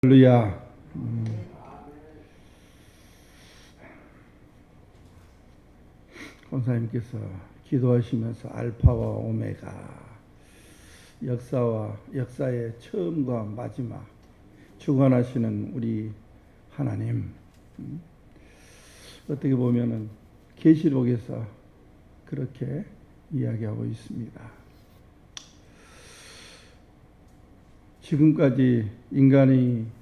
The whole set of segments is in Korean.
할렐루야. 권사님께서 기도하시면서 알파와 오메가, 역사의 처음과 마지막 주관하시는 우리 하나님, 어떻게 보면은 계시록에서 그렇게 이야기하고 있습니다. 지금까지 인간이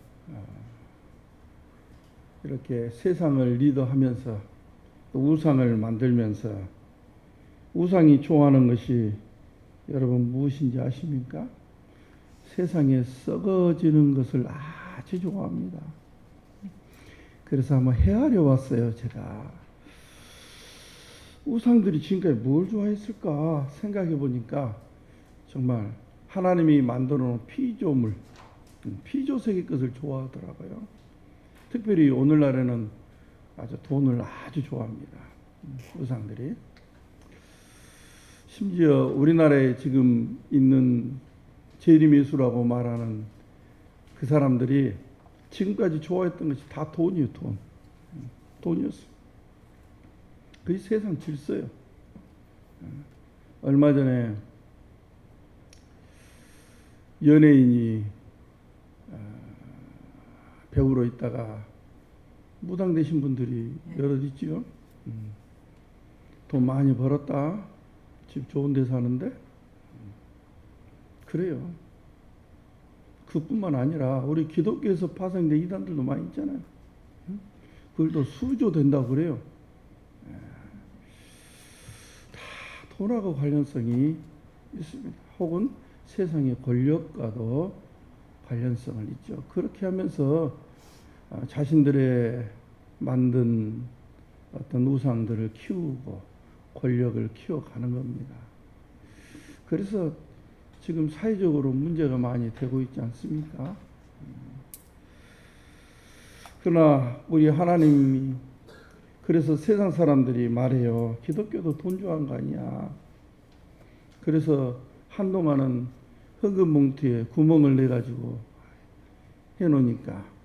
이렇게 세상을 리더하면서 또 우상을 만들면서, 우상이 좋아하는 것이 여러분 무엇인지 아십니까? 세상에 썩어지는 것을 아주 좋아합니다. 그래서 한번 헤아려 왔어요. 제가 우상들이 지금까지 뭘 좋아했을까 생각해 보니까 정말 하나님이 만들어 놓은 피조물, 피조세계 것을 좋아하더라고요. 특별히 오늘날에는 아주 돈을 아주 좋아합니다. 우상들이. 심지어 우리나라에 지금 있는 재림예수라고 말하는 그 사람들이 지금까지 좋아했던 것이 다 돈이에요. 돈이었어요. 그게 세상 질서예요. 얼마 전에 연예인이 배우로 있다가 무당되신 분들이 여럿 있지요. 돈 많이 벌었다, 집 좋은 데 사는데, 그래요. 그뿐만 아니라 우리 기독교에서 파생된 이단들도 많이 있잖아요. 그걸도 수조 된다고 그래요. 다 돈하고 관련성이 있습니다. 혹은 세상의 권력과도 관련성을 있죠. 그렇게 하면서 자신들의 만든 어떤 우상들을 키우고 권력을 키워가는 겁니다. 그래서 지금 사회적으로 문제가 많이 되고 있지 않습니까? 그러나 우리 하나님이, 그래서 세상 사람들이 말해요. 기독교도 돈 좋아한 거 아니야. 그래서 한동안은 헌금 봉투에 구멍을 내가지고 해놓으니까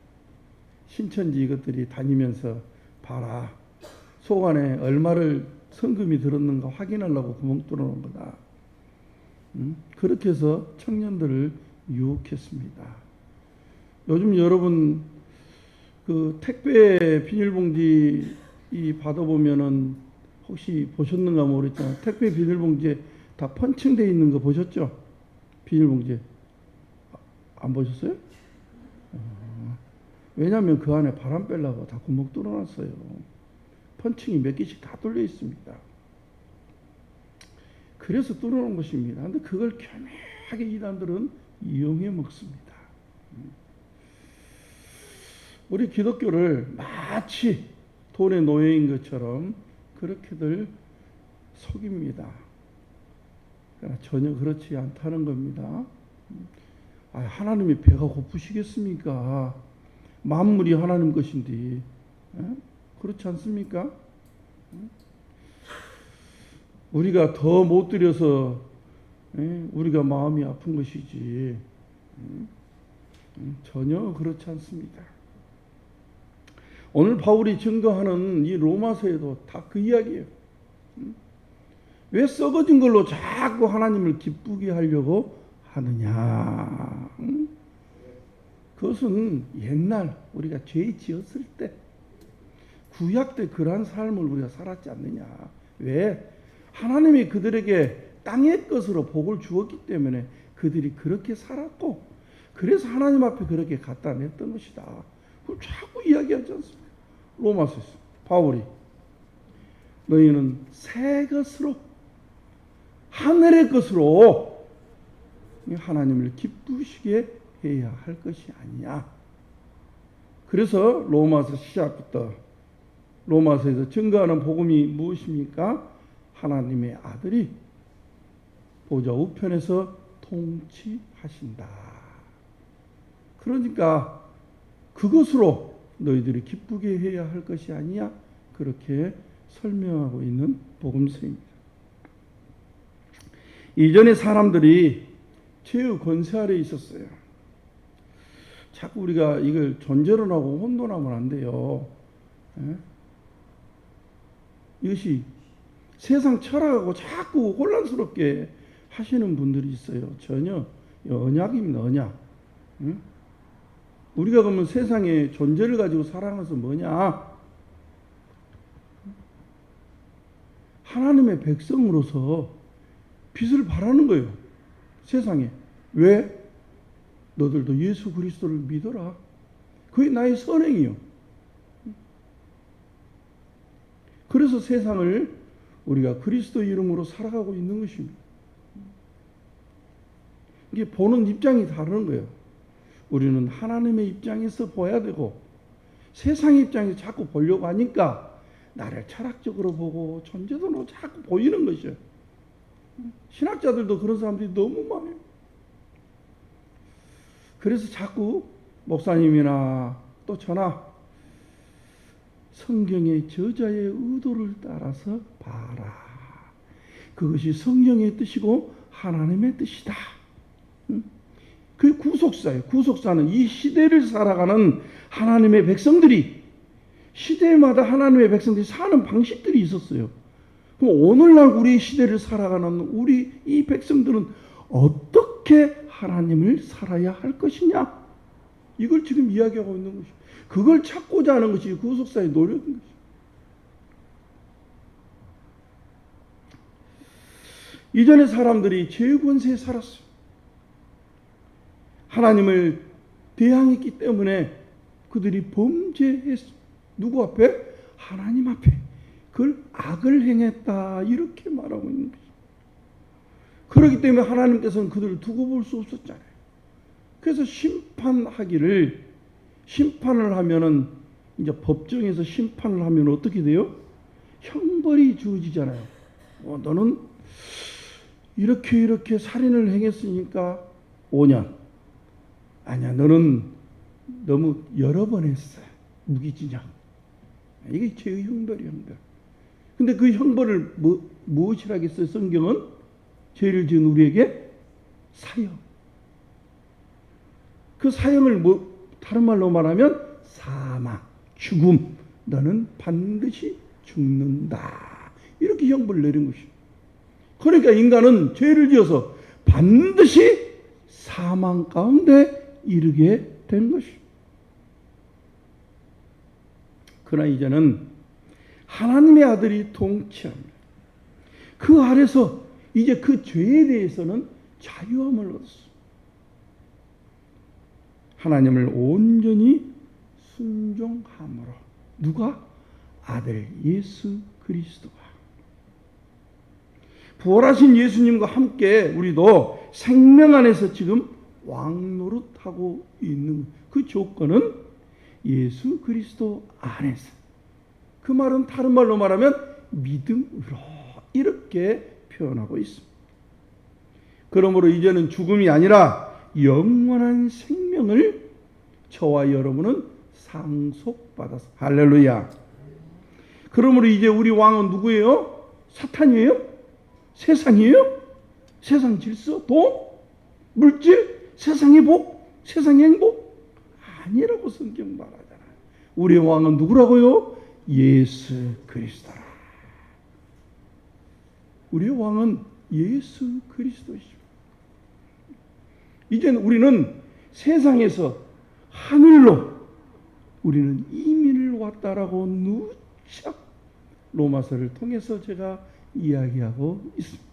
신천지 이것들이 다니면서 봐라, 속 안에 얼마를 성금이 들었는가 확인하려고 구멍 뚫어놓은 거다. 그렇게 해서 청년들을 유혹했습니다. 요즘 여러분 그 택배 비닐봉지 받아보면은 혹시 보셨는가 모르겠지만 택배 비닐봉지에 다 펀칭되어 있는 거 보셨죠? 비닐봉지에. 안 보셨어요? 왜냐하면 그 안에 바람 빼려고 다 구멍 뚫어놨어요. 펀칭이 몇 개씩 다 뚫려 있습니다. 그래서 뚫어놓은 것입니다. 그런데 그걸 교묘하게 이단들은 이용해 먹습니다. 우리 기독교를 마치 돈의 노예인 것처럼 그렇게들 속입니다. 그러나 전혀 그렇지 않다는 겁니다. 하나님이 배가 고프시겠습니까? 만물이 하나님 것인데. 그렇지 않습니까? 우리가 더 못 드려서 우리가 마음이 아픈 것이지 전혀 그렇지 않습니다. 오늘 바울이 증거하는 이 로마서에도 다 그 이야기예요. 왜 썩어진 걸로 자꾸 하나님을 기쁘게 하려고 하느냐. 그것은 옛날 우리가 죄 지었을 때, 구약 때 그러한 삶을 우리가 살았지 않느냐. 왜? 하나님이 그들에게 땅의 것으로 복을 주었기 때문에 그들이 그렇게 살았고, 그래서 하나님 앞에 그렇게 갖다 냈던 것이다. 그걸 자꾸 이야기하지 않습니까? 로마서에서 바울이 너희는 새 것으로, 하늘의 것으로 하나님을 기쁘시게 해야 할 것이 아니냐. 그래서 로마서 시작부터 로마서에서 증거하는 복음이 무엇입니까? 하나님의 아들이 보좌 우편에서 통치하신다. 그러니까 그것으로 너희들이 기쁘게 해야 할 것이 아니야. 그렇게 설명하고 있는 복음서입니다. 이전에 사람들이 죄의 권세 아래 있었어요. 자꾸 우리가 이걸 존재론하고 혼돈하면 안 돼요. 예? 이것이 세상 철학하고 자꾸 혼란스럽게 하시는 분들이 있어요. 전혀 언약입니다. 언약. 응? 우리가 그러면 세상의 존재를 가지고 살아가면서 뭐냐? 하나님의 백성으로서 빛을 발하는 거예요. 세상에. 왜? 너들도 예수 그리스도를 믿어라. 그게 나의 선행이요. 그래서 세상을 우리가 그리스도 이름으로 살아가고 있는 것입니다. 이게 보는 입장이 다른 거예요. 우리는 하나님의 입장에서 봐야 되고 세상의 입장에서 자꾸 보려고 하니까 나를 철학적으로 보고 존재론으로 자꾸 보이는 것이에요. 신학자들도 그런 사람들이 너무 많아요. 그래서 자꾸 목사님이나 또 저나 성경의 저자의 의도를 따라서 봐라. 그것이 성경의 뜻이고 하나님의 뜻이다. 그게 구속사예요. 구속사는 이 시대를 살아가는 하나님의 백성들이 시대마다 하나님의 백성들이 사는 방식들이 있었어요. 그럼 오늘날 우리 시대를 살아가는 우리 이 백성들은 어떻게 하나님을 살아야 할 것이냐? 이걸 지금 이야기하고 있는 것이죠. 그걸 찾고자 하는 것이 구속사의 노력인 것이죠. 이전의 사람들이 죄의 권세에 살았어요. 하나님을 대항했기 때문에 그들이 범죄했어. 누구 앞에? 하나님 앞에. 그걸 악을 행했다. 이렇게 말하고 있는 거죠. 그렇기 때문에 하나님께서는 그들을 두고 볼 수 없었잖아요. 그래서 심판을 하면은 이제 법정에서 심판을 하면 어떻게 돼요? 형벌이 주어지잖아요. 너는 이렇게 살인을 행했으니까 5년. 아니야, 너는 너무 여러 번 했어. 무기징역. 이게 죄의 형벌이 형벌. 근데 그 형벌을 무엇이라 하겠어요? 성경은 죄를 지은 우리에게 사형. 그 사형을 다른 말로 말하면 사망, 죽음. 너는 반드시 죽는다. 이렇게 형벌을 내린 것이죠. 그러니까 인간은 죄를 지어서 반드시 사망 가운데 이르게 된 것이죠. 그러나 이제는 하나님의 아들이 통치합니다. 그 아래서 이제 그 죄에 대해서는 자유함을 얻었어. 하나님을 온전히 순종함으로. 누가? 아들 예수 그리스도가. 부활하신 예수님과 함께 우리도 생명 안에서 지금 왕노릇하고 있는 그 조건은 예수 그리스도 안에서. 그 말은 다른 말로 말하면 믿음으로 이렇게 표현하고 있습니다. 그러므로 이제는 죽음이 아니라 영원한 생명을 저와 여러분은 상속받아서. 할렐루야. 그러므로 이제 우리 왕은 누구예요? 사탄이에요? 세상이에요? 세상 질서? 돈? 물질? 세상의 복? 세상의 행복? 아니라고 성경 말하잖아요. 우리의 왕은 누구라고요? 예수 그리스도라. 우리의 왕은 예수 그리스도이십니다. 이제는 우리는 세상에서 하늘로 우리는 이민을 왔다라고 누차 로마서를 통해서 제가 이야기하고 있습니다.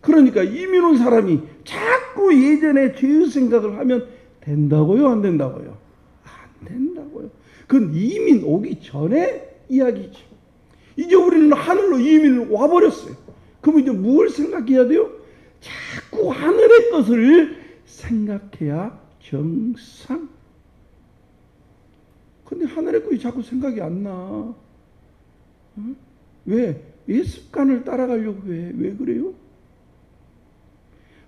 그러니까 이민 온 사람이 자꾸 예전에 죄의 생각을 하면 된다고요? 안 된다고요? 안 된다고요. 그건 이민 오기 전에 이야기죠. 이제 우리는 하늘로 이민을 와버렸어요. 그럼 이제 무엇을 생각해야 돼요? 자꾸 하늘의 것을 생각해야 정상. 근데 하늘의 것이 자꾸 생각이 안 나. 왜? 왜 습관을 따라가려고 해? 왜 그래요?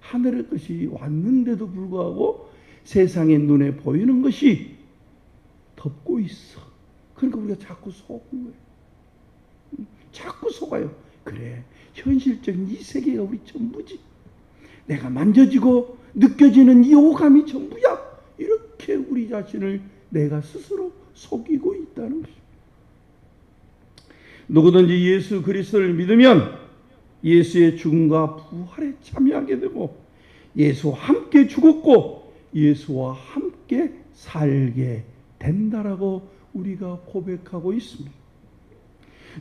하늘의 것이 왔는데도 불구하고 세상의 눈에 보이는 것이 덮고 있어. 그러니까 우리가 자꾸 속은 거예요. 자꾸 속아요. 그래, 현실적인 이 세계가 우리 전부지. 내가 만져지고 느껴지는 이 오감이 전부야. 이렇게 그렇게 우리 자신을 내가 스스로 속이고 있다는 것입니다. 누구든지 예수 그리스도를 믿으면 예수의 죽음과 부활에 참여하게 되고 예수와 함께 죽었고 예수와 함께 살게 된다라고 우리가 고백하고 있습니다.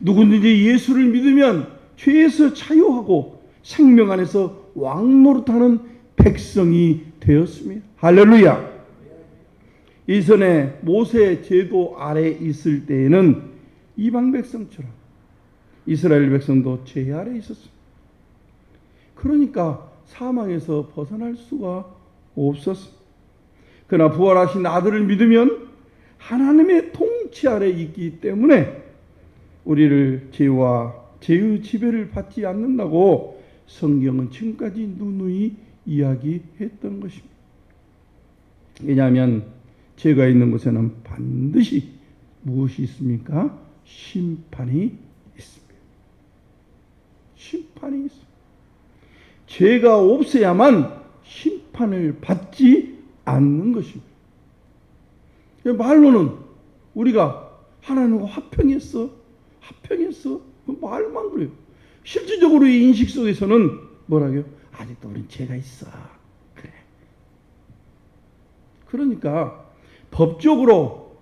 누구든지 예수를 믿으면 죄에서 자유하고 생명 안에서 왕노릇하는 백성이 되었습니다. 할렐루야. 이전에 모세 제도 아래 있을 때에는 이방 백성처럼 이스라엘 백성도 죄 아래 있었습니다. 그러니까 사망에서 벗어날 수가 없었습니다. 그러나 부활하신 아들을 믿으면 하나님의 통치 아래 있기 때문에 우리를 죄와 죄의 지배를 받지 않는다고 성경은 지금까지 누누이 이야기했던 것입니다. 왜냐하면 죄가 있는 곳에는 반드시 무엇이 있습니까? 심판이 있습니다. 심판이 있습니다. 죄가 없어야만 심판을 받지 않는 것입니다. 말로는 우리가 하나님과 화평했어 말만 그래요. 실질적으로 이 인식 속에서는 뭐라고요? 아직도 우린 죄가 있어. 그래. 그러니까 법적으로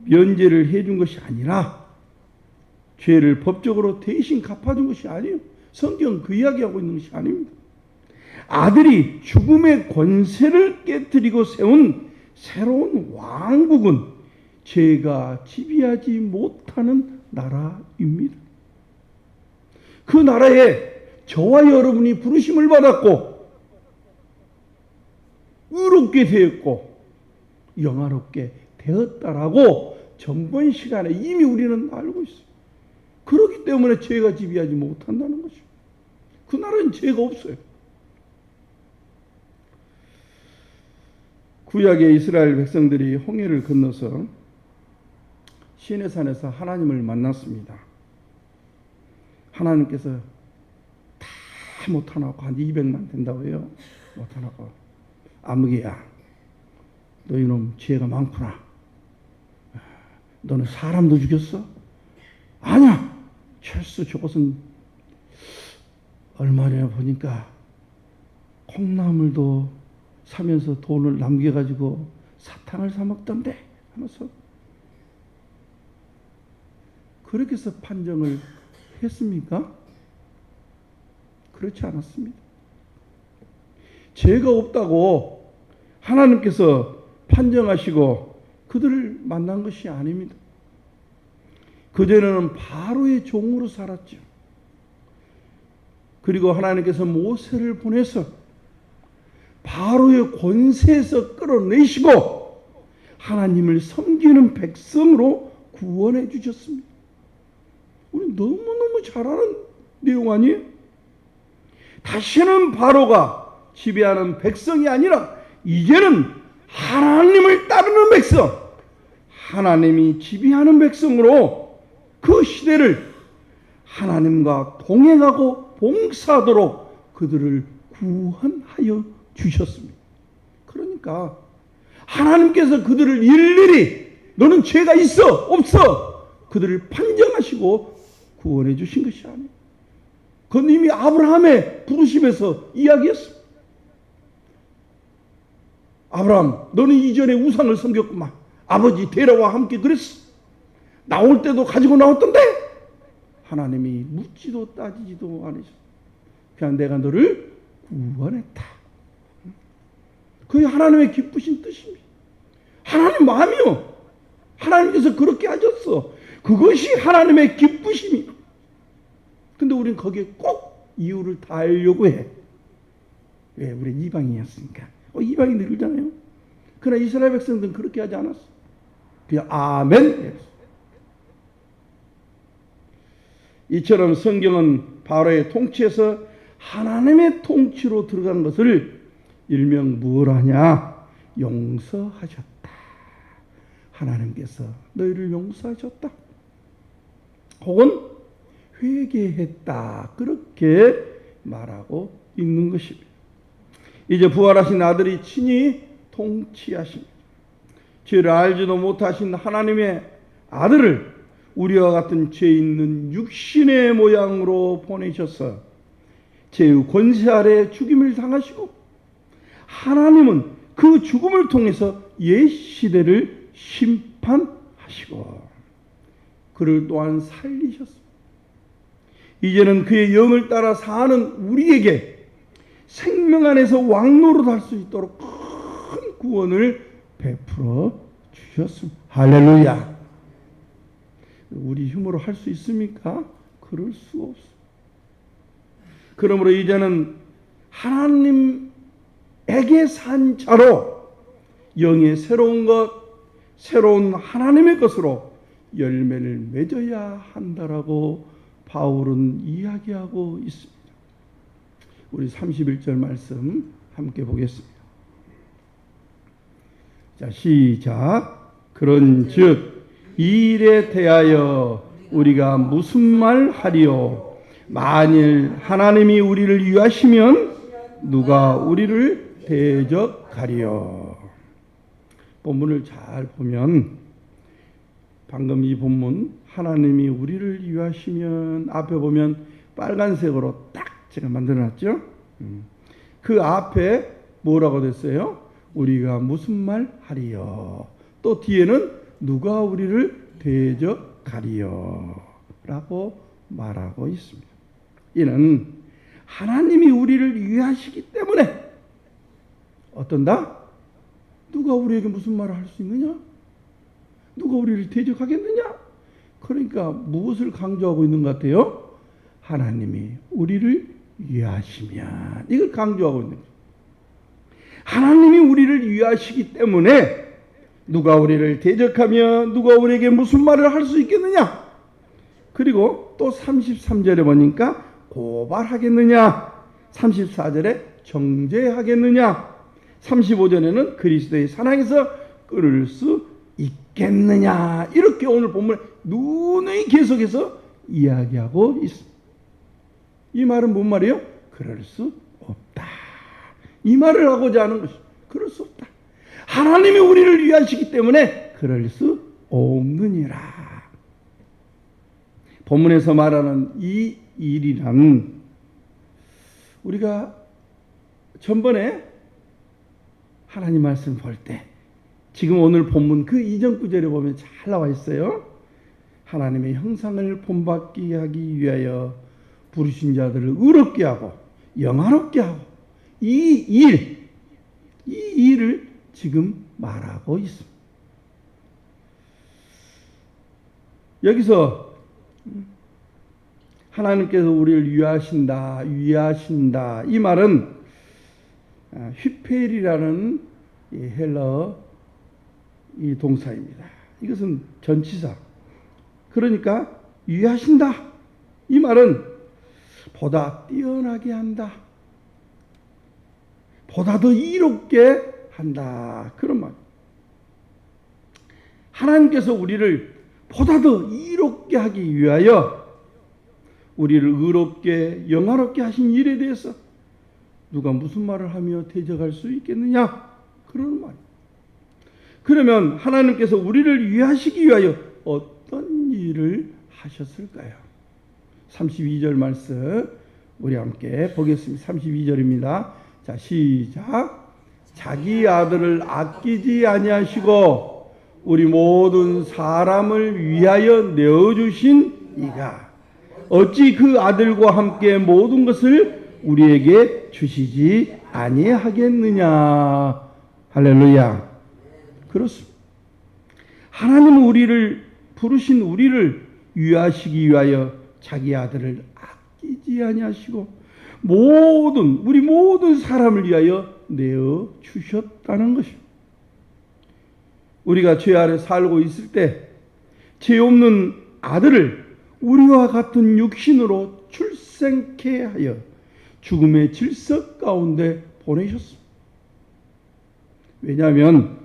면제를 해준 것이 아니라 죄를 법적으로 대신 갚아준 것이 아니에요. 성경은 그 이야기하고 있는 것이 아닙니다. 아들이 죽음의 권세를 깨뜨리고 세운 새로운 왕국은 죄가 지배하지 못하는 나라입니다. 그 나라에 저와 여러분이 부르심을 받았고 의롭게 되었고 영화롭게 되었다라고 전번 시간에 이미 우리는 알고 있어요. 그렇기 때문에 죄가 지배하지 못한다는 거죠. 그 나라는 죄가 없어요. 구약의 이스라엘 백성들이 홍해를 건너서 시내산에서 하나님을 만났습니다. 하나님께서 다 못하나고 한 200만 된다고 해요. 못하나고 아무개야 너 이놈 죄가 많구나. 너는 사람도 죽였어? 아니야. 철수 저것은 얼마나 보니까 콩나물도 사면서 돈을 남겨가지고 사탕을 사 먹던데 하면서 그렇게 해서 판정을 했습니까? 그렇지 않았습니다. 죄가 없다고 하나님께서 판정하시고 그들을 만난 것이 아닙니다. 그전에는 바로의 종으로 살았죠. 그리고 하나님께서 모세를 보내서 바로의 권세에서 끌어내시고 하나님을 섬기는 백성으로 구원해 주셨습니다. 우리 너무너무 잘 아는 내용 아니에요? 다시는 바로가 지배하는 백성이 아니라 이제는 하나님을 따르는 백성, 하나님이 지배하는 백성으로 그 시대를 하나님과 동행하고 봉사하도록 그들을 구원하여 주셨습니다. 그러니까 하나님께서 그들을 일일이 너는 죄가 있어 없어 그들을 판정하시고 구원해 주신 것이 아니에요. 그건 이미 아브라함의 부르심에서 이야기했습니다. 아브라함 너는 이전에 우상을 섬겼구만. 아버지 데라와 함께 그랬어. 나올 때도 가지고 나왔던데 하나님이 묻지도 따지지도 않으셨어. 그냥 내가 너를 구원했다. 그게 하나님의 기쁘신 뜻입니다. 하나님 마음이요. 하나님께서 그렇게 하셨어. 그것이 하나님의 기쁘심이에요. 근데 우리는 거기에 꼭 이유를 달려고 해. 왜? 우리는 이방인이었으니까. 이방인들 그러잖아요. 그러나 이스라엘 백성들은 그렇게 하지 않았어. 그냥 아멘. 이처럼 성경은 바로의 통치에서 하나님의 통치로 들어간 것을 일명 뭘 하냐? 용서하셨다. 하나님께서 너희를 용서하셨다. 혹은 회개했다. 그렇게 말하고 있는 것입니다. 이제 부활하신 아들이 친히 통치하십니다. 죄를 알지도 못하신 하나님의 아들을 우리와 같은 죄 있는 육신의 모양으로 보내셔서 죄의 권세 아래 죽임을 당하시고, 하나님은 그 죽음을 통해서 옛 시대를 심판하시고 그를 또한 살리셨습니다. 이제는 그의 영을 따라 사는 우리에게 생명 안에서 왕노릇할 수 있도록 큰 구원을 베풀어 주셨습니다. 할렐루야. 우리 힘으로 할 수 있습니까? 그럴 수 없습니다. 그러므로 이제는 하나님에게 산 자로 영의 새로운 것, 새로운 하나님의 것으로 열매를 맺어야 한다라고 바울은 이야기하고 있습니다. 우리 31절 말씀 함께 보겠습니다. 자, 시작. 그런즉 이 일에 대하여 우리가 무슨 말 하리요? 만일 하나님이 우리를 위하시면 누가 우리를 대적하리요? 본문을 잘 보면 방금 이 본문 하나님이 우리를 위하시면 앞에 보면 빨간색으로 딱 제가 만들어놨죠. 그 앞에 뭐라고 됐어요? 우리가 무슨 말 하리요? 또 뒤에는 누가 우리를 대적하리요? 라고 말하고 있습니다. 이는 하나님이 우리를 위하시기 때문에 어떤다? 누가 우리에게 무슨 말을 할 수 있느냐? 누가 우리를 대적하겠느냐? 그러니까 무엇을 강조하고 있는 것 같아요? 하나님이 우리를 위하시면, 이걸 강조하고 있는 거예요. 하나님이 우리를 위하시기 때문에 누가 우리를 대적하며 누가 우리에게 무슨 말을 할 수 있겠느냐? 그리고 또 33절에 보니까 고발하겠느냐? 34절에 정죄하겠느냐? 35절에는 그리스도의 사랑에서 끊을 수 있겠느냐? 이렇게 오늘 본문에 누누이 계속해서 이야기하고 있습니다. 이 말은 뭔 말이에요? 그럴 수 없다. 이 말을 하고자 하는 것이, 그럴 수 없다. 하나님이 우리를 위하시기 때문에 그럴 수 없느니라. 본문에서 말하는 이 일이란, 우리가 전번에 하나님 말씀 볼 때, 지금 오늘 본문 그 이전 구절에 보면 잘 나와 있어요. 하나님의 형상을 본받게 하기 위하여 부르신 자들을 의롭게 하고 영화롭게 하고, 이 일을 지금 말하고 있습니다. 여기서 하나님께서 우리를 위하신다 이 말은 휘페일이라는 헬라어 이 동사입니다. 이것은 전치사. 그러니까 위하신다 이 말은 보다 뛰어나게 한다, 보다 더 이롭게 한다, 그런 말. 하나님께서 우리를 보다 더 이롭게 하기 위하여 우리를 의롭게 영화롭게 하신 일에 대해서 누가 무슨 말을 하며 대적할 수 있겠느냐, 그런 말. 그러면 하나님께서 우리를 위하시기 위하여 어떤 일을 하셨을까요? 32절 말씀 우리 함께 보겠습니다. 32절입니다. 자, 시작. 자기 아들을 아끼지 아니하시고 우리 모든 사람을 위하여 내어주신 이가 어찌 그 아들과 함께 모든 것을 우리에게 주시지 아니하겠느냐. 할렐루야. 그렇습니다. 하나님은 우리를 부르신 우리를 위하시기 위하여 자기 아들을 아끼지 아니하시고 우리 모든 사람을 위하여 내어 주셨다는 것입니다. 우리가 죄 아래 살고 있을 때 죄 없는 아들을 우리와 같은 육신으로 출생케 하여 죽음의 질서 가운데 보내셨습니다. 왜냐하면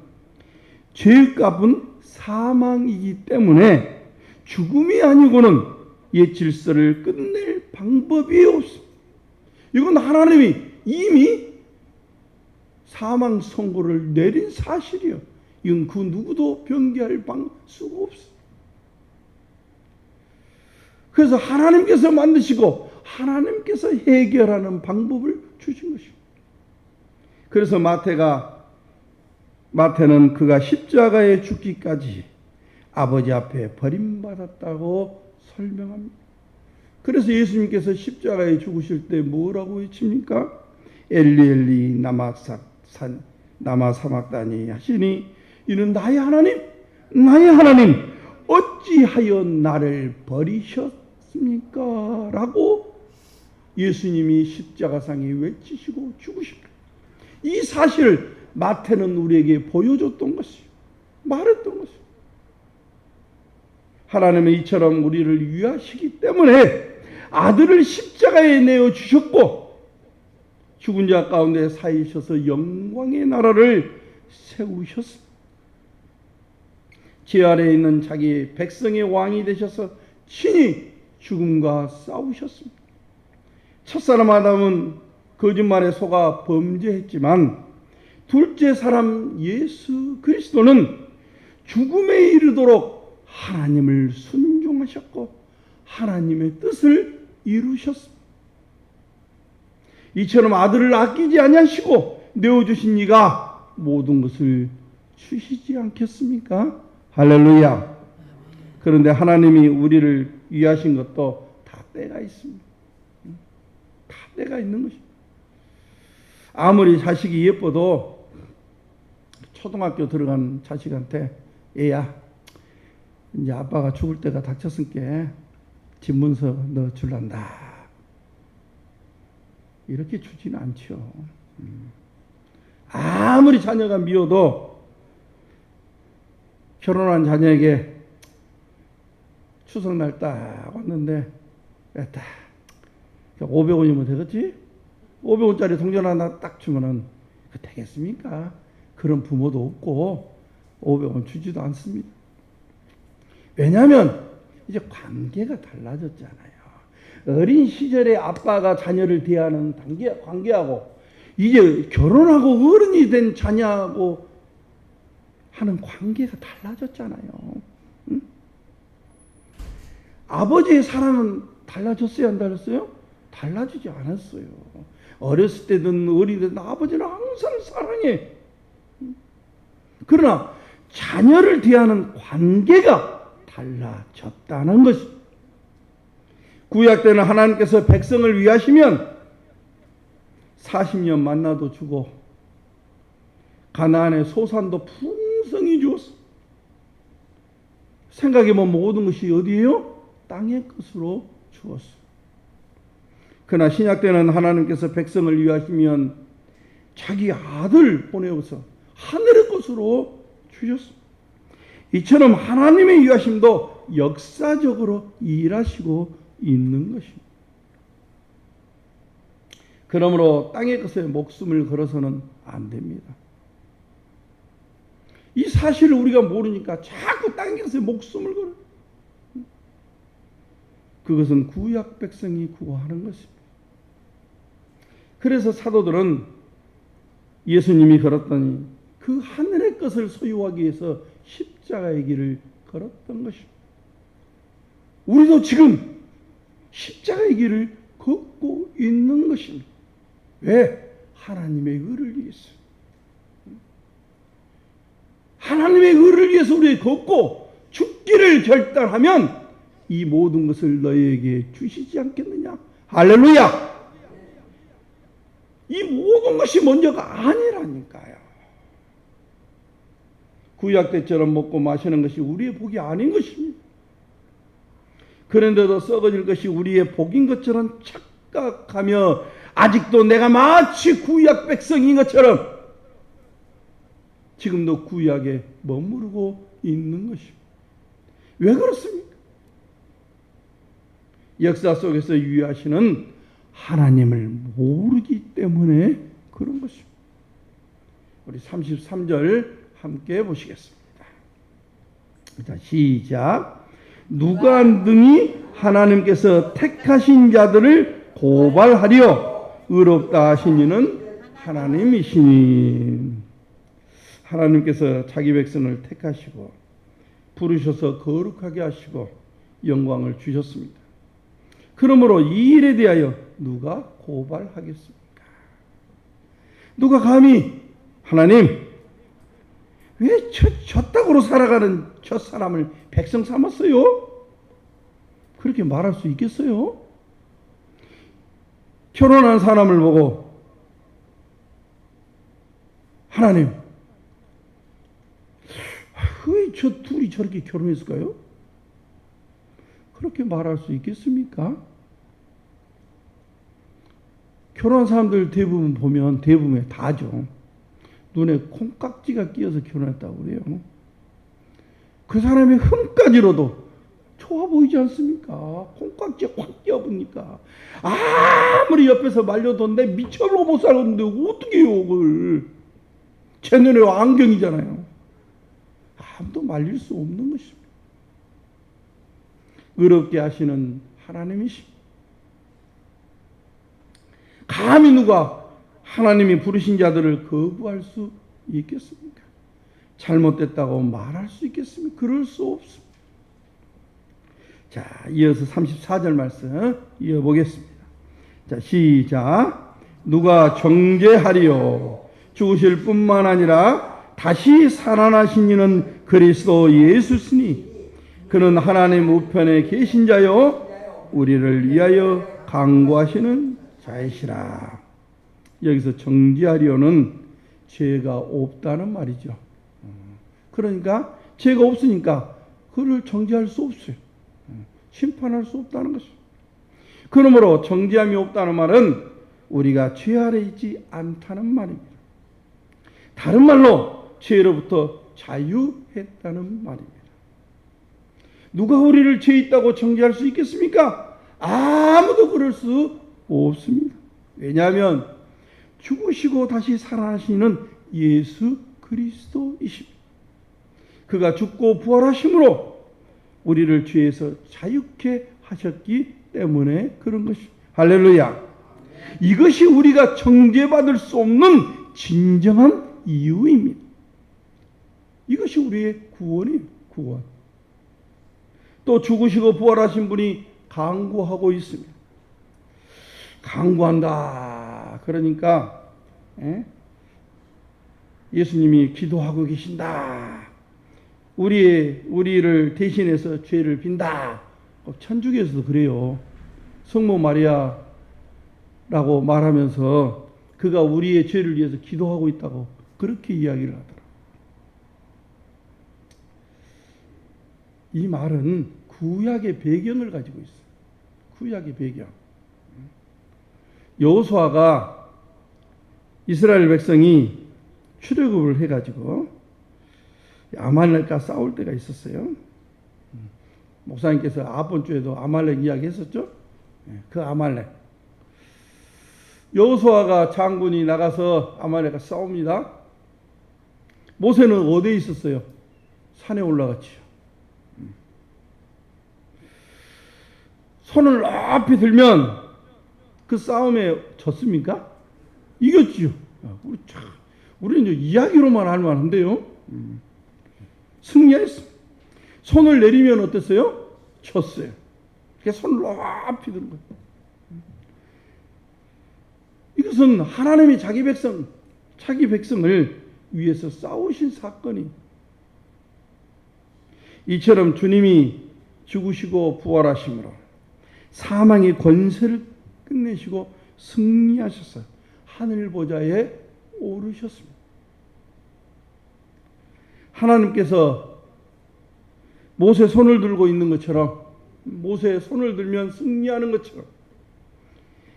죄의 값은 사망이기 때문에 죽음이 아니고는 옛 질서를 끝낼 방법이 없습니다. 이건 하나님이 이미 사망 선고를 내린 사실이요. 이건 그 누구도 변개할 수가 없어. 그래서 하나님께서 만드시고 하나님께서 해결하는 방법을 주신 것입니다. 그래서 마태는 그가 십자가에 죽기까지 아버지 앞에 버림받았다고 설명합니다. 그래서 예수님께서 십자가에 죽으실 때 뭐라고 외칩니까? 엘리 엘리 나마 사막다니 하시니 이는 나의 하나님 어찌하여 나를 버리셨습니까? 라고 예수님이 십자가상에 외치시고 죽으십니다. 이 사실을 마태는 우리에게 보여줬던 것이요, 말했던 것이요. 하나님은 이처럼 우리를 위하시기 때문에 아들을 십자가에 내어 주셨고 죽은 자 가운데 살리셔서 영광의 나라를 세우셨습니다. 제 아래에 있는 자기 백성의 왕이 되셔서 친히 죽음과 싸우셨습니다. 첫사람 아담은 거짓말에 속아 범죄했지만 둘째 사람 예수 그리스도는 죽음에 이르도록 하나님을 순종하셨고 하나님의 뜻을 이루셨습니다. 이처럼 아들을 아끼지 아니하시고 내어주신 이가 모든 것을 주시지 않겠습니까? 할렐루야. 그런데 하나님이 우리를 위하신 것도 다 때가 있습니다. 다 때가 있는 것입니다. 아무리 자식이 예뻐도 초등학교 들어간 자식한테 얘야 이제 아빠가 죽을 때가 닥쳤으니까 집문서 너 줄란다 이렇게 주지는 않죠. 아무리 자녀가 미워도 결혼한 자녀에게 추석날 딱 왔는데 딱 500원이면 되겠지? 500원짜리 동전 하나 딱 주면은 되겠습니까? 그런 부모도 없고 500원 주지도 않습니다. 왜냐하면 이제 관계가 달라졌잖아요. 어린 시절에 아빠가 자녀를 대하는 관계하고 이제 결혼하고 어른이 된 자녀하고 하는 관계가 달라졌잖아요. 응? 아버지의 사랑은 달라졌어요? 안 달라졌어요? 달라지지 않았어요. 어렸을 때든 어릴 때든 아버지는 항상 사랑해. 그러나 자녀를 대하는 관계가 달라졌다는 것입니다. 구약 때는 하나님께서 백성을 위하시면 40년 만나도 주고 가나안의 소산도 풍성히 주었어. 생각해보면 모든 것이 어디예요? 땅의 것으로 주었어. 그러나 신약 때는 하나님께서 백성을 위하시면 자기 아들 보내어서 하늘의 것으로 주셨습니다. 이처럼 하나님의 위하심도 역사적으로 일하시고 있는 것입니다. 그러므로 땅의 것에 목숨을 걸어서는 안 됩니다. 이 사실을 우리가 모르니까 자꾸 땅의 것에 목숨을 걸어요. 그것은 구약 백성이 구하는 것입니다. 그래서 사도들은 예수님이 걸었더니 그 하늘의 것을 소유하기 위해서 십자가의 길을 걸었던 것입니다. 우리도 지금 십자가의 길을 걷고 있는 것입니다. 왜? 하나님의 의를 위해서. 하나님의 의를 위해서 우리 걷고 죽기를 결단하면 이 모든 것을 너희에게 주시지 않겠느냐? 할렐루야! 이 모든 것이 먼저가 아니라니까요. 구약 때처럼 먹고 마시는 것이 우리의 복이 아닌 것입니다. 그런데도 썩어질 것이 우리의 복인 것처럼 착각하며 아직도 내가 마치 구약 백성인 것처럼 지금도 구약에 머무르고 있는 것입니다. 왜 그렇습니까? 역사 속에서 유의하시는 하나님을 모르기 때문에 그런 것입니다. 우리 33절 함께 보시겠습니다. 자, 시작. 누가 능히 하나님께서 택하신 자들을 고발하려 의롭다 하신 이는 하나님이시니. 하나님께서 자기 백성을 택하시고 부르셔서 거룩하게 하시고 영광을 주셨습니다. 그러므로 이 일에 대하여 누가 고발하겠습니까? 누가 감히 하나님 왜 저 땅으로 살아가는 저 사람을 백성 삼았어요? 그렇게 말할 수 있겠어요? 결혼한 사람을 보고 하나님 왜 저 둘이 저렇게 결혼했을까요? 그렇게 말할 수 있겠습니까? 결혼한 사람들 대부분 보면 대부분 다죠. 눈에 콩깍지가 끼어서 결혼했다고 그래요. 그 사람의 흠까지로도 좋아 보이지 않습니까? 콩깍지가 확 끼어보니까 아무리 옆에서 말려뒀는데 미쳐로 못 살았는데 어떻게 해요 그걸. 제 눈에 안경이잖아요. 아무도 말릴 수 없는 것입니다. 의롭게 하시는 하나님이십니다. 감히 누가 하나님이 부르신 자들을 거부할 수 있겠습니까? 잘못됐다고 말할 수 있겠습니까? 그럴 수 없습니다. 자, 이어서 34절 말씀 이어보겠습니다. 자, 시작. 누가 정죄하리요? 죽으실 뿐만 아니라 다시 살아나신 이는 그리스도 예수시니 그는 하나님 우편에 계신 자요 우리를 위하여 강구하시는 자이시라. 여기서 정죄하리요는 죄가 없다는 말이죠. 그러니까 죄가 없으니까 그를 정죄할 수 없어요. 심판할 수 없다는 것이죠. 그러므로 정죄함이 없다는 말은 우리가 죄 아래 있지 않다는 말입니다. 다른 말로 죄로부터 자유했다는 말입니다. 누가 우리를 죄 있다고 정죄할 수 있겠습니까? 아무도 그럴 수 없습니다. 왜냐하면 죽으시고 다시 살아나시는 예수 그리스도이십니다. 그가 죽고 부활하심으로 우리를 죄에서 자유케 하셨기 때문에 그런 것입니다. 할렐루야. 이것이 우리가 정죄받을 수 없는 진정한 이유입니다. 이것이 우리의 구원이에요. 구원. 또 죽으시고 부활하신 분이 강구하고 있습니다. 강구한다. 그러니까 예수님이 기도하고 계신다. 우리를 대신해서 죄를 빈다. 천주교에서도 그래요. 성모 마리아라고 말하면서 그가 우리의 죄를 위해서 기도하고 있다고 그렇게 이야기를 하더라고요. 이 말은 구약의 배경을 가지고 있어요. 구약의 배경. 여호수아가 이스라엘 백성이 출애굽을 해가지고 아말렉과 싸울 때가 있었어요. 목사님께서 앞번 주에도 아말렉 이야기했었죠. 그 아말렉. 여호수아가 장군이 나가서 아말렉과 싸웁니다. 모세는 어디에 있었어요? 산에 올라갔지요. 손을 높이 들면 그 싸움에 졌습니까? 이겼지요. 우리는 이제 이야기로만 알면 안 돼요. 승리했습니다. 손을 내리면 어땠어요? 졌어요. 그래서 손을 높이 든 거예요. 이것은 하나님이 자기 백성을 위해서 싸우신 사건이. 이처럼 주님이 죽으시고 부활하심으로 사망의 권세를 끝내시고 승리하셨어요. 하늘 보좌에 오르셨습니다. 하나님께서 모세 손을 들고 있는 것처럼, 모세 손을 들면 승리하는 것처럼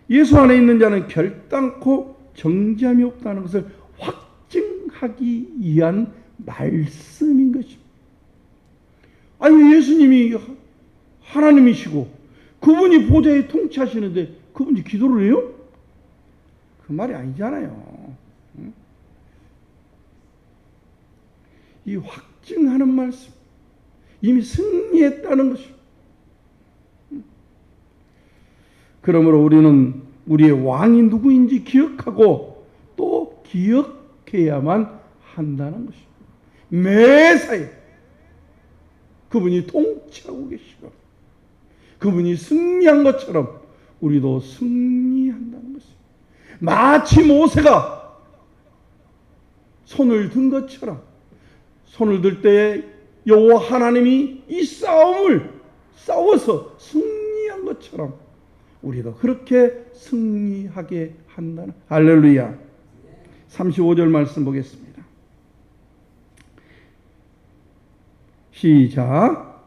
예수 안에 있는 자는 결단코 정죄함이 없다는 것을 확증하기 위한 말씀인 것입니다. 아니, 예수님이 하나님이시고 그분이 보좌에 통치하시는데 그분이 기도를 해요? 그 말이 아니잖아요. 이 확증하는 말씀, 이미 승리했다는 것입니다. 그러므로 우리는 우리의 왕이 누구인지 기억하고 또 기억해야만 한다는 것입니다. 매사에 그분이 통치하고 계시고 그분이 승리한 것처럼 우리도 승리한다는 것입니다. 마치 모세가 손을 든 것처럼 손을 들 때에 여호와 하나님이 이 싸움을 싸워서 승리한 것처럼 우리도 그렇게 승리하게 한다는. 할렐루야. 35절 말씀 보겠습니다. 시작.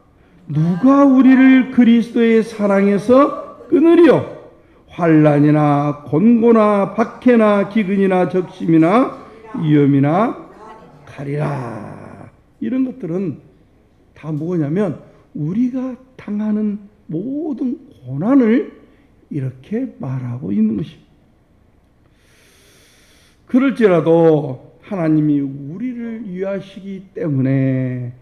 누가 우리를 그리스도의 사랑에서 끊으려? 환난이나 곤고나 박해나 기근이나 적심이나 위험이나 가리라. 이런 것들은 다 뭐냐면 우리가 당하는 모든 고난을 이렇게 말하고 있는 것입니다. 그럴지라도 하나님이 우리를 위하시기 때문에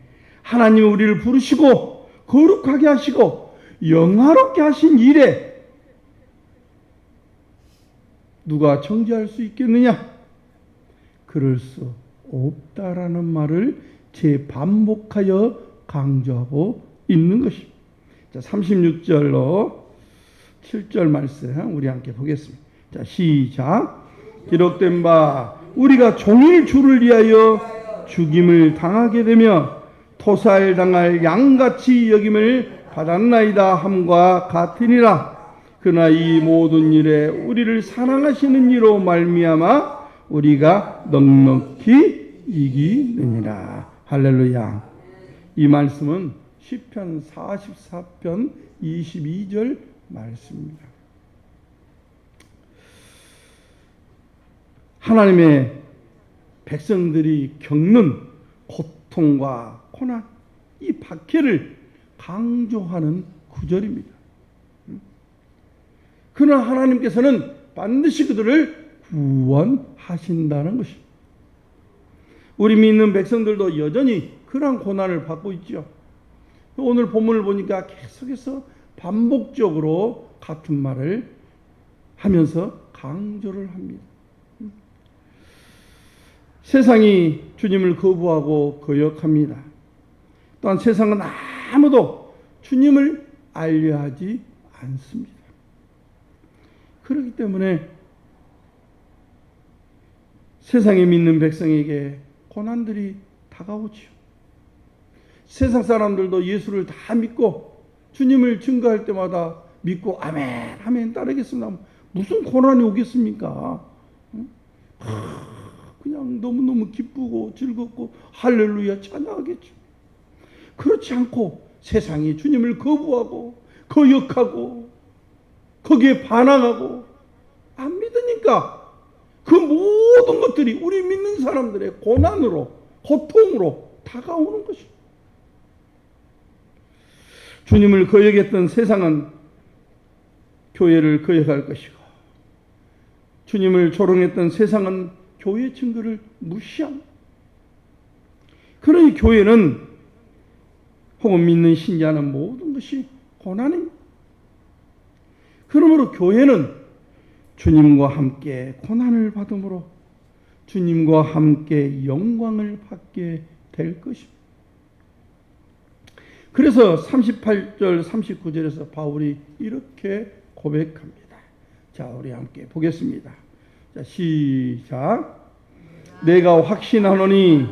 하나님이 우리를 부르시고 거룩하게 하시고 영화롭게 하신 일에 누가 정죄할 수 있겠느냐? 그럴 수 없다라는 말을 재반복하여 강조하고 있는 것입니다. 자, 36절로 7절 말씀 우리 함께 보겠습니다. 자, 시작. 기록된 바 우리가 종일 주를 위하여 죽임을 당하게 되며 토살당할 양같이 여김을 받았나이다 함과 같으니라. 그러나 이 모든 일에 우리를 사랑하시는 이로 말미암아 우리가 넉넉히 이기느니라. 할렐루야. 이 말씀은 시편 44편 22절 말씀입니다. 하나님의 백성들이 겪는 고통과 고난, 이 박해를 강조하는 구절입니다. 그러나 하나님께서는 반드시 그들을 구원하신다는 것입니다. 우리 믿는 백성들도 여전히 그러한 고난을 받고 있죠. 오늘 본문을 보니까 계속해서 반복적으로 같은 말을 하면서 강조를 합니다. 세상이 주님을 거부하고 거역합니다. 또한 세상은 아무도 주님을 알려하지 않습니다. 그렇기 때문에 세상에 믿는 백성에게 고난들이 다가오지요. 세상 사람들도 예수를 다 믿고 주님을 증거할 때마다 믿고 아멘 아멘 따르겠습니다. 무슨 고난이 오겠습니까? 그냥 너무너무 기쁘고 즐겁고 할렐루야 찬양하겠죠. 그렇지 않고 세상이 주님을 거부하고 거역하고 거기에 반항하고 안 믿으니까 그 모든 것들이 우리 믿는 사람들의 고난으로 고통으로 다가오는 것입니다. 주님을 거역했던 세상은 교회를 거역할 것이고 주님을 조롱했던 세상은 교회 증거를 무시합니다. 그러니 교회는 혹은 믿는 신자는 모든 것이 고난입니다. 그러므로 교회는 주님과 함께 고난을 받음으로 주님과 함께 영광을 받게 될 것입니다. 그래서 38절 39절에서 바울이 이렇게 고백합니다. 자, 우리 함께 보겠습니다. 자, 시작. 내가 확신하노니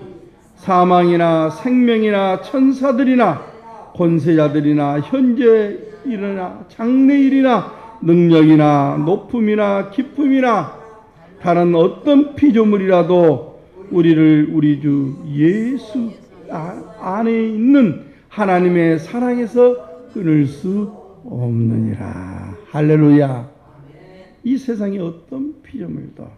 사망이나 생명이나 천사들이나 권세자들이나 현재 일이나 장래일이나 능력이나 높음이나 깊음이나 다른 어떤 피조물이라도 우리를 우리 주 예수 안에 있는 하나님의 사랑에서 끊을 수 없느니라. 할렐루야. 이 세상의 어떤 피조물도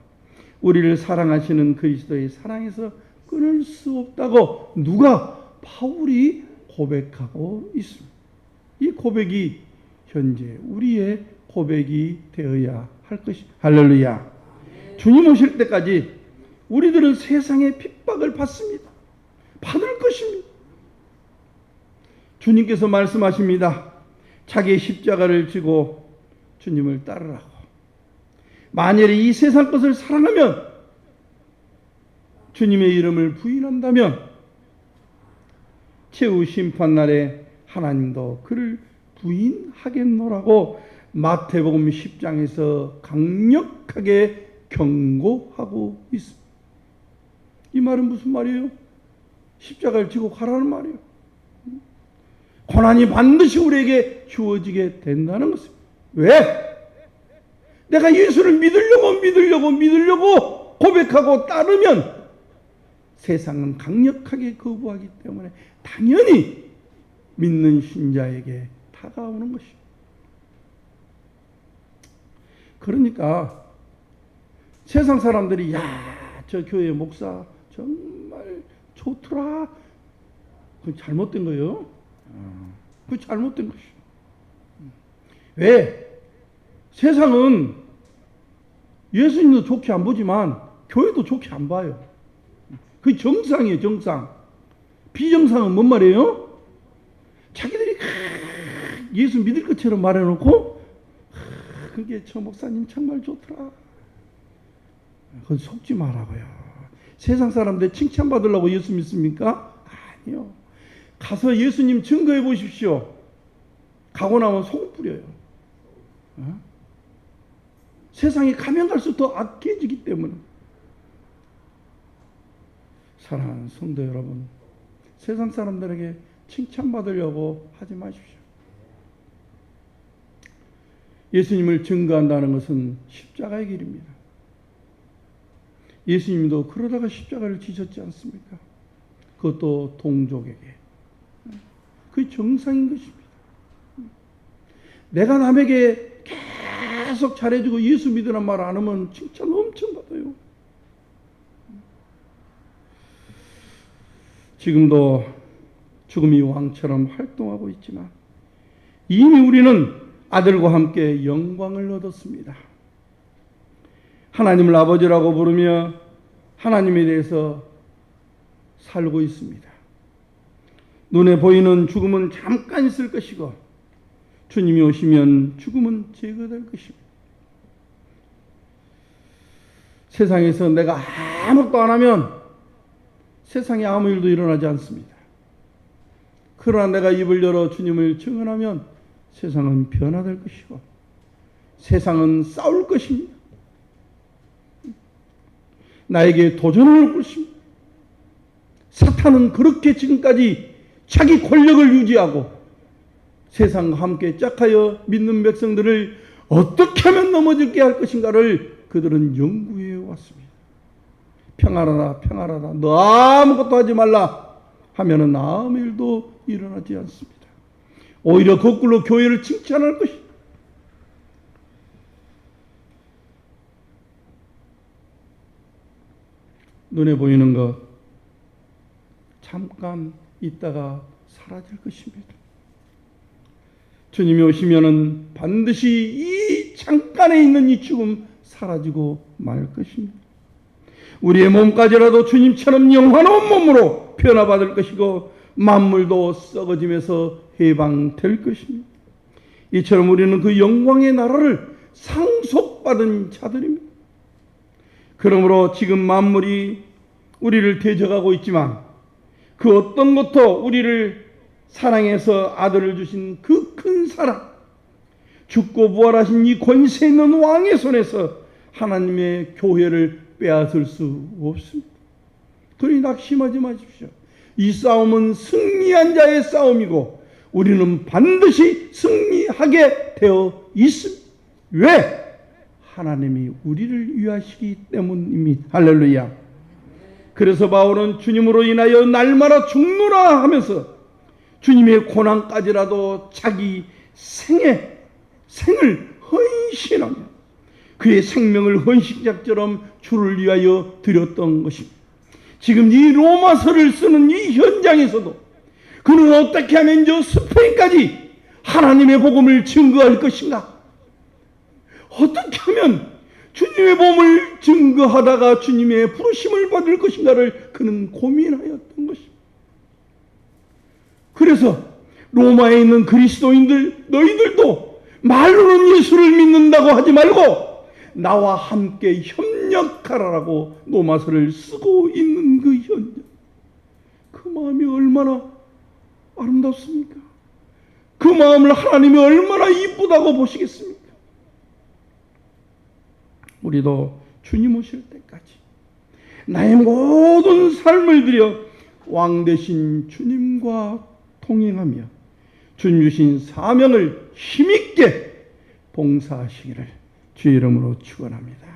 우리를 사랑하시는 그리스도의 사랑에서 끊을 수 없다고 누가? 바울이 고백하고 있습니다. 이 고백이 현재 우리의 고백이 되어야 할 것입니다. 할렐루야. 주님 오실 때까지 우리들은 세상의 핍박을 받습니다. 받을 것입니다. 주님께서 말씀하십니다. 자기의 십자가를 지고 주님을 따르라고. 만일에 이 세상 것을 사랑하면 주님의 이름을 부인한다면 최후 심판날에 하나님도 그를 부인하겠노라고 마태복음 10장에서 강력하게 경고하고 있습니다. 이 말은 무슨 말이에요? 십자가를 지고 가라는 말이에요. 고난이 반드시 우리에게 주어지게 된다는 것입니다. 왜? 내가 예수를 믿으려고 고백하고 따르면 세상은 강력하게 거부하기 때문에 당연히 믿는 신자에게 다가오는 것입니다. 그러니까 세상 사람들이 저 교회 목사 정말 좋더라. 그건 잘못된 거예요. 그건 잘못된 것이에요. 왜? 세상은 예수님도 좋게 안 보지만 교회도 좋게 안 봐요. 그게 정상이에요, 정상. 비정상은 뭔 말이에요? 자기들이 예수 믿을 것처럼 말해놓고 그게 저 목사님 정말 좋더라. 그건 속지 말라고요. 세상 사람들 칭찬받으려고 예수 믿습니까? 아니요. 가서 예수님 증거해 보십시오. 가고 나면 소금 뿌려요. 세상에 가면 갈수록 더 악해지기 때문에. 사랑하는 성도 여러분, 세상 사람들에게 칭찬받으려고 하지 마십시오. 예수님을 증거한다는 것은 십자가의 길입니다. 예수님도 그러다가 십자가를 지셨지 않습니까? 그것도 동족에게. 그게 정상인 것입니다. 내가 남에게 계속 잘해주고 예수 믿으란 말 안 하면 칭찬 엄청 받아요. 지금도 죽음의 왕처럼 활동하고 있지만 이미 우리는 아들과 함께 영광을 얻었습니다. 하나님을 아버지라고 부르며 하나님에 대해서 살고 있습니다. 눈에 보이는 죽음은 잠깐 있을 것이고 주님이 오시면 죽음은 제거될 것입니다. 세상에서 내가 아무것도 안 하면 세상에 아무 일도 일어나지 않습니다. 그러나 내가 입을 열어 주님을 증언하면 세상은 변화될 것이고 세상은 싸울 것입니다. 나에게 도전을 할 것입니다. 사탄은 그렇게 지금까지 자기 권력을 유지하고 세상과 함께 짝하여 믿는 백성들을 어떻게 하면 넘어질게 할 것인가를 그들은 연구해 왔습니다. 평안하다, 평안하다. 너 아무것도 하지 말라 하면은 아무 일도 일어나지 않습니다. 오히려 거꾸로 교회를 칭찬할 것입니다. 눈에 보이는 것 잠깐 있다가 사라질 것입니다. 주님이 오시면은 반드시 이 잠깐에 있는 이 죽음 사라지고 말 것입니다. 우리의 몸까지라도 주님처럼 영원한 몸으로 변화받을 것이고 만물도 썩어지면서 해방될 것입니다. 이처럼 우리는 그 영광의 나라를 상속받은 자들입니다. 그러므로 지금 만물이 우리를 대적하고 있지만 그 어떤 것도 우리를 사랑해서 아들을 주신 그 큰 사랑, 죽고 부활하신 이 권세 있는 왕의 손에서 하나님의 교회를 빼앗을 수 없습니다. 그러니 낙심하지 마십시오. 이 싸움은 승리한 자의 싸움이고 우리는 반드시 승리하게 되어 있습니다. 왜? 하나님이 우리를 위하시기 때문입니다. 할렐루야. 그래서 바울은 주님으로 인하여 날마다 죽노라 하면서 주님의 고난까지라도 자기 생을 헌신하며 그의 생명을 헌신작처럼 주를 위하여 드렸던 것입니다. 지금 이 로마서를 쓰는 이 현장에서도 그는 어떻게 하면 저 스페인까지 하나님의 복음을 증거할 것인가? 어떻게 하면 주님의 복음을 증거하다가 주님의 부르심을 받을 것인가를 그는 고민하였던 것입니다. 그래서 로마에 있는 그리스도인들 너희들도 말로는 예수를 믿는다고 하지 말고 나와 함께 협력 협력하라라고 노마서를 쓰고 있는 그 현장, 그 마음이 얼마나 아름답습니까? 그 마음을 하나님이 얼마나 이쁘다고 보시겠습니까? 우리도 주님 오실 때까지 나의 모든 삶을 들여 왕 되신 주님과 동행하며 주님 주신 사명을 힘있게 봉사하시기를 주의 이름으로 축원합니다.